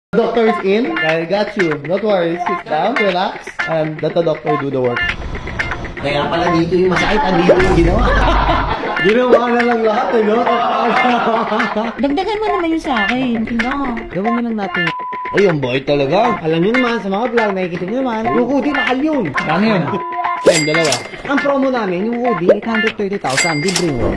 The doctor is in. I got you. Don't worry. Sit down, relax, and let the doctor do the work. Kaya pala dito yung masakit, andito yung ginawa. Ginawa na lang lahat, eh, no? Dagdagan mo naman yun sa akin. Tingnan mo. Gawin mo lang natin. Ay, ang boy talaga. Alam nyo naman, sa mga vlog, nakikita nyo naman, yung hoodie, mahal yun. Ano yun? Ayun, dalawa. Ang promo namin, yung hoodie, 830,000, libre mo.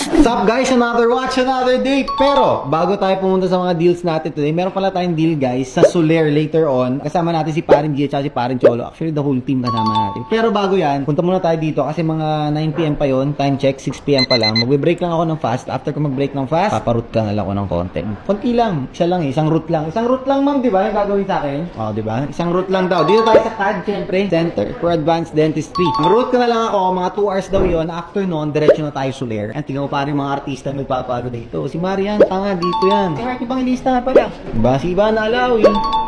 What's up guys? Another watch, another day. Pero, bago tayo pumunta sa mga deals natin today, meron pala tayong deal guys sa Soler later on. Kasama natin si Parin G at si Parin Cholo. Actually, the whole team kasama natin. Pero bago yan, punta muna tayo dito kasi mga 9pm pa yon. Time check, 6pm pa lang. Magbe-break lang ako ng fast. After ko mag-break ng fast, paparoot ka na lang ako ng content. Konti lang. Isa lang, isang route lang. Isang route lang ma'am, di ba? Yung gagawin sa akin. Oh, di ba? Isang route lang daw. Dito tayo sa CAD, syempre. Center for Advanced Dentistry. Ang route ko na lang ako, mga 2 hours daw yon. After noon, diretso na tayo Soler. And tingnan mo pa rin mga artista na nagpapalo dito. Si Marian, tanga, dito yan. Kaya ibang ilista na pala. Diba? Si Ivan Alawi.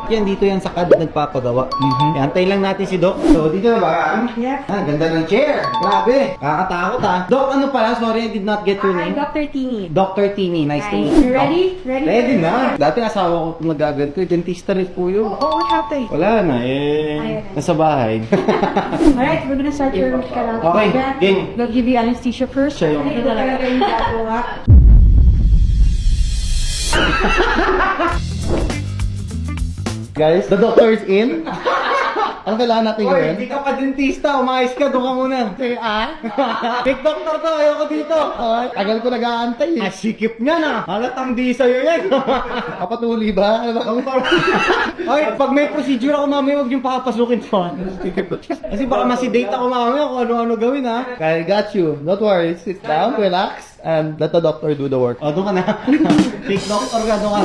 Yan, dito yan sa CAD nagpapagawa. Antay lang natin si Doc. So, dito na ba? Yeah. Ah, ganda ng chair. Grabe. Kakatakot ah. Doc, ano pala? Sorry, I did not get your I'm name. Dr. Tini. Dr. Tini. Nice to meet You you. ready? Ready? Ready na. Dati asawa ko nag-agad ko. Dentista rin po yun. Oh, what happened? Wala na eh. Nasa bahay. Alright, we're gonna start your canal. Okay, game. We'll give you anesthesia first. Siya yung- Ito talaga yung gagawa. Guys, the doctor is in. Ano kailangan natin Hoy, gawin? hindi ka pa dentista, umayos ka, doon ka muna. Big doctor to, ayoko dito. Tagal ko nag-aantay eh. Sikip niya na. Halatang di sa'yo yan. Kapatuli ba? Ano ba? Hoy, pag may procedure ako mamaya, huwag yung papasukin to. Kasi baka masidate ako mamaya kung ano-ano gawin ha. I got you. Don't worry. Sit down, relax, and let the doctor do the work. O, doon ka na. Big doctor ka, doon ka.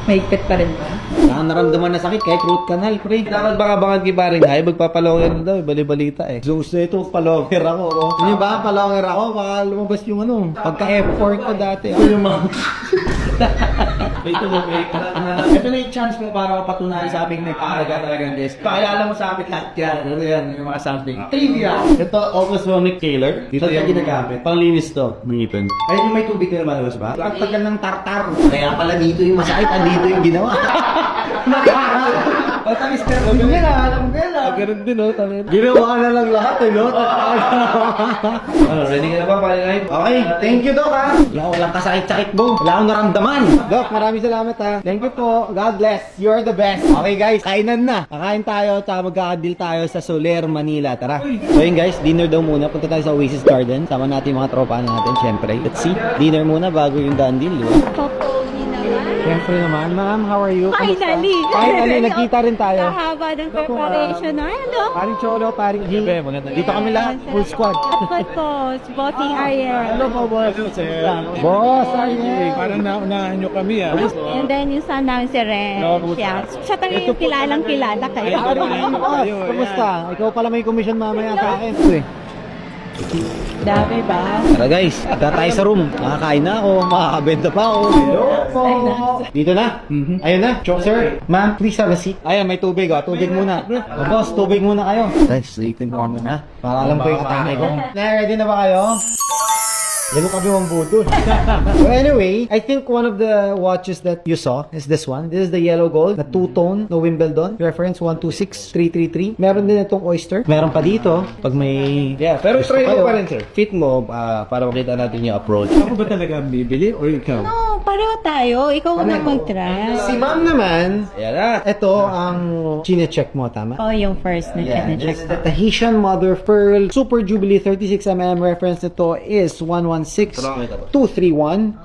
Mahigpit pa rin ba? Saka naramdaman na sakit kahit root canal, pre. Dapat baka bangan kay Paring Hay, magpapalonger na daw, bali-balita eh. So, ito, palonger ako. Oh. Hindi ba, palonger ako, baka lumabas yung ano, pagka-F4 ko dati. Ito yung mga... Ito na yung chance mo para mapatunayan sa amin na ipahalaga talaga ng desk. Pakilala mo sa amin lahat yan. Ano yan, yung mga something. Trivia! Ito, ultrasonic scaler. Dito yan ginagamit. Panglinis to, ng ngipin. Ay, yung may tubig na lumalabas ba? Ang tagal ng tartar. Kaya pala dito yung masakit, andito yung ginawa. Basta mister, alam mo alam mo yan ah. Ganun din, no? Ginawa na lang lahat eh, no? Ready ka na ba, Paring Hay? Okay, thank you, Doc ha. Walang kasakit-sakit, Bong. Wala akong naramdaman. Doc, maraming salamat ha. Thank you po. God bless. You're the best. Okay guys, kainan na. Kakain tayo, tsaka magkakadil tayo sa Soler, Manila. Tara. So yun guys, dinner daw muna. Punta tayo sa Oasis Garden. Sama natin yung mga tropa natin, syempre. Let's see. Dinner muna bago yung done deal, di ba? Popogi naman. Syempre naman. Ma'am, how are you? Finally! Finally, nagkita rin tayo. Kahaba ng preparation na. Ano? Paring Cholo, paring G. Dito kami lahat, full squad. Dapat po, Bossing Ariel. Hello po, boss. Boss, Ariel. Parang naunahan nyo kami ah. And then yung son namin si Ren. Siya talaga yung kilalang kilala kayo. Boss, kumusta? Ikaw pala may commission mamaya sa akin. Dami ba? Tara guys, tara tayo sa room. Makakain na ako, makakabenta pa ako. Hello po. Dito na? Ayun na. Sir, ma'am, please have a seat. Ayan, may tubig oh. Tubig muna. O boss, tubig muna kayo. Guys, sleeping on na. Para alam ko yung atake ko. Ready na ba kayo? Lalo kami mong budol. So anyway, I think one of the watches that you saw is this one. This is the yellow gold, the two-tone, no Wimbledon. Reference 126333. Meron din itong oyster. Meron pa dito, pag may... Yeah, pero gusto try kayo. mo pa rin sir. Fit mo para makita natin yung approach. Ako ba talaga ang bibili or ikaw? No, pareho tayo. Ikaw unang mag-try. Si ma'am naman, Ayan na. ito ang chine-check mo, tama? Oh, yung first na Yeah, siya. this is the Tahitian Mother Pearl Super Jubilee 36mm. Reference nito is 116231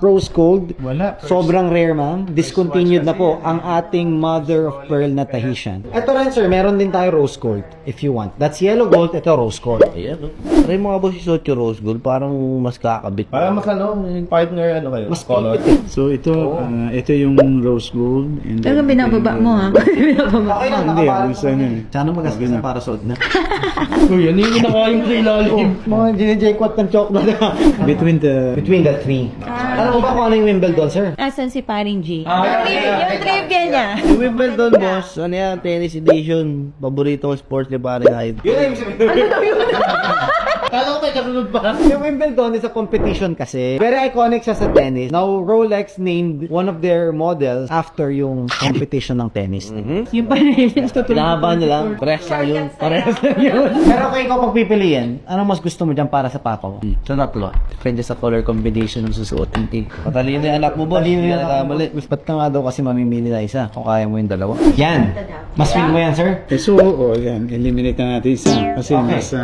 Rose Gold. Wala. Sobrang rare, ma'am. Discontinued na po ang ating Mother of Pearl na Tahitian. Ito rin, sir. Meron din tayo Rose Gold if you want. That's yellow gold. Ito Rose Gold. Ayan no. Try mo nga ba si Socho Rose Gold? Parang mas kakabit. Parang mas ano, yung partner ano kayo? Mas color. So ito, ito yung rose gold. And then, Talagang binababa mo ha? Binababa. Okay lang, Hindi, nakaparang. gusto na eh. Sana magastos na para suot na. Uy, yan yung kinakain mo sa ilalim. Mga ginijekwat ng chocolate. Between the Between the three. Alam mo ba kung ano yung Wimbledon, sir? Asan si Paring G? Yung trivia niya. Yung Wimbledon boss, ano yan, tennis edition. Paborito kong sport ni Paring Hyde. Yun na yung Kala ko may kasunod pa. Yung Wimbledon is a competition kasi. Very iconic siya sa tennis. Now, Rolex named one of their models after yung competition ng tennis. Yung pa rin. Pinahabahan nila. Parehas lang yun. Parehas lang yun. Pero kung ikaw pagpipiliin, anong mas gusto mo dyan para sa papa mo? Sa tatlo. Depende sa color combination ng susuotin. Patalino yung anak mo ba? Hindi Hindi na na nakamali. Ba't ka nga daw kasi mamimili na isa kung kaya mo yung dalawa? Yan! Mas feel mo yan, sir? Eh, so, yan. Eliminate na natin isa. Kasi nasa...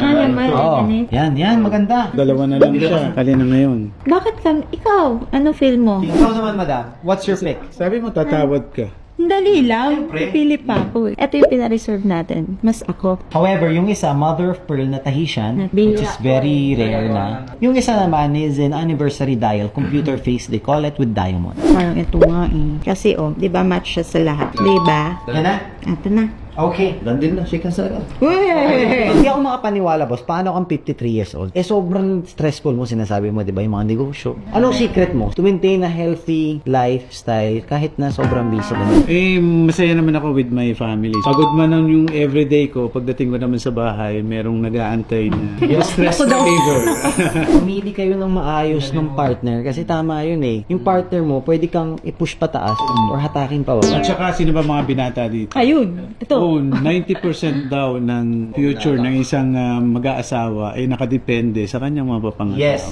Oo. Yan, maganda. Dalawa na lang siya. Alin na ngayon. Bakit kang, ikaw, ano feel mo? Ikaw naman, madam. What's your pick? Sabi mo, tatawad ka. Dali lang. Pipili pa ako eh. Ito yung pinareserve natin. Mas ako. However, yung isa, mother of pearl na Tahitian, which is very rare na. Yung isa naman is an anniversary dial, computer face, they call it with diamond. Parang ito nga eh. Kasi di ba match siya sa lahat? Di ba? Yan na? Ito na. Okay. Dandin na, shake sa agad. Hindi ako makapaniwala, boss. Paano kang 53 years old? Sobrang stressful mo, sinasabi mo, di ba? Yung mga negosyo. Anong secret mo? To maintain a healthy lifestyle kahit na sobrang busy na. Eh, masaya naman ako with my family. Pagod man ang yung everyday ko, pagdating ko naman sa bahay, merong nag-aantay na yung stress reliever. Pumili kayo ng maayos ng partner kasi tama yun eh. Yung partner mo, pwede kang i-push pataas or hatakin pa baba. At saka, sino ba mga binata dito? Ayun. Ito. Oh, 90% daw ng future ng isang mag-aasawa ay nakadepende sa kanyang mga papangasawa. Yes.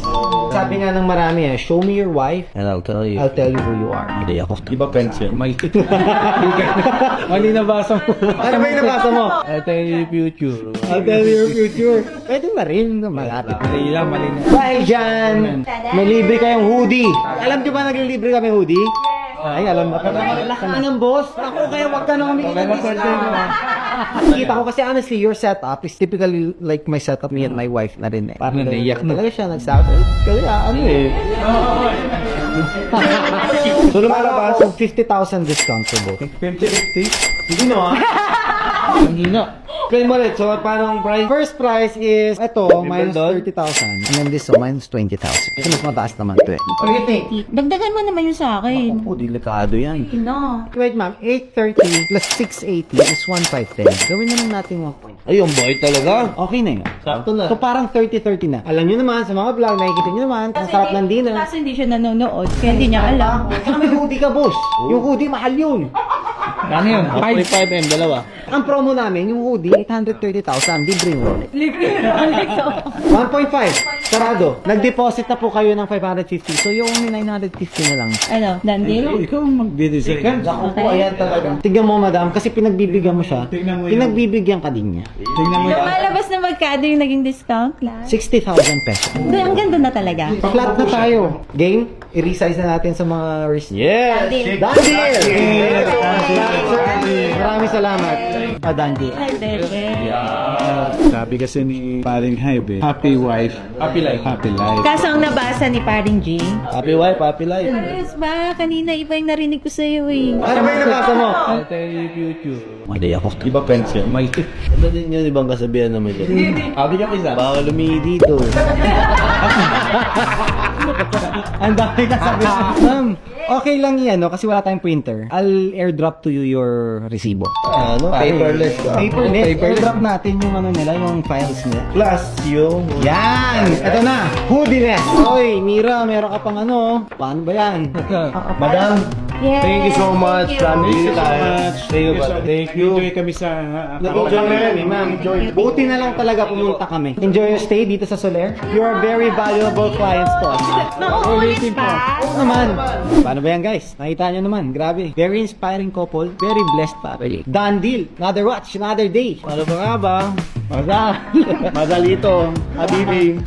Sabi nga ng marami eh, show me your wife, And I'll tell you. I'll tell you who you are. Hindi ako. Di ba pension? May... Mali nabasa mo. Ano ba yung nabasa mo? I'll tell you the future. I'll tell you your future. Pwede na rin. Malapit. Mali lang, mali na. Dahil dyan, may libre kayong hoodie. Alam nyo ba naglilibre kami hoodie? Ay, alam na pala. Wala ka ng boss. Ako, kaya wag ka na kumikita. Kita ko kasi honestly, your setup is typically like my setup, me and my wife na rin eh. Parang naiyak na. Talaga siya nag-start. Kaya ano eh. So lumalabas yung 50,000 discount for both. 50-50? Hindi na Hindi na. Claim mo ulit. So, paano ang price? First price is, ito, minus 30,000. And then this, so, minus 20,000. Kasi mas mataas naman ito eh. What do you think? Dagdagan mo naman yung sa akin. Oh, delikado yan. No. Wait, ma'am. 830 plus 680 is 1,510. Gawin na lang natin 1 point. Ay, yung boy talaga. Okay na yun. Sakto na. So, parang 30-30 na. Alam nyo naman, sa mga vlog, nakikita nyo naman, ang sarap ng dinner. Kasi hindi siya nanonood. Kaya hindi niya alam. Saka may hoodie ka, boss. Yung hoodie, mahal yun. Ano yun? 45M, dalawa. Ang promo namin, yung hoodie, 830,000. Libre mo. 1.5. Sarado. Nag-deposit na po kayo ng 550. So, yung only 950 na lang. Ano, Dandil? Ikaw ang magde-design. Naku po, ayan talaga. Tignan mo, madam, kasi pinagbibigyan mo siya. Tignan mo yun. Pinagbibigyan ka din niya. Tingnan mo yan. Lumalabas na magkano yung naging discount lang. 60,000 pesos. Doon, ang ganda na talaga. Flat na tayo. Game, i-resize na natin sa mga wrist. Yeah! Dandil. Maraming salamat. Dandi. Ay, bebe. Sabi kasi ni Paring Hybe, happy wife, happy life. Happy life. Kaso ang nabasa ni Paring G. Happy wife, happy life. Yes ba? Kanina iba yung narinig ko sa'yo eh. Ano ba yung nabasa mo? I'll tell you the future. Hindi ako. Di ba pension? May... Iba din yun, ibang kasabihan naman yun. Sabi niya isa. Bawal lumihi dito. Ang dami ka sabi. Ma'am, okay lang yan, no? Kasi wala tayong printer. I'll airdrop to you your resibo. Ano? Paperless ka. Paperless. Airdrop natin yung ano nila, yung files nila. Plus yung... Yan! Ito na! Hoodiness! Oy, Mira, meron ka pang ano. Paano ba yan? Madam, Yes. thank you so much. Thank you so much. Thank you. Enjoy kami sa... Nag-enjoy kami, ma'am. Buti na lang talaga pumunta kami. Enjoy your stay dito sa Soler. You are very valuable clients to us. Nauulit pa. Oo naman. Paano ba yan, guys? Nakita nyo naman. Grabe. Very inspiring couple. Very blessed family. Done deal. Another watch. Another day. Ano ba nga ba? Maza. Madalito. Habibi.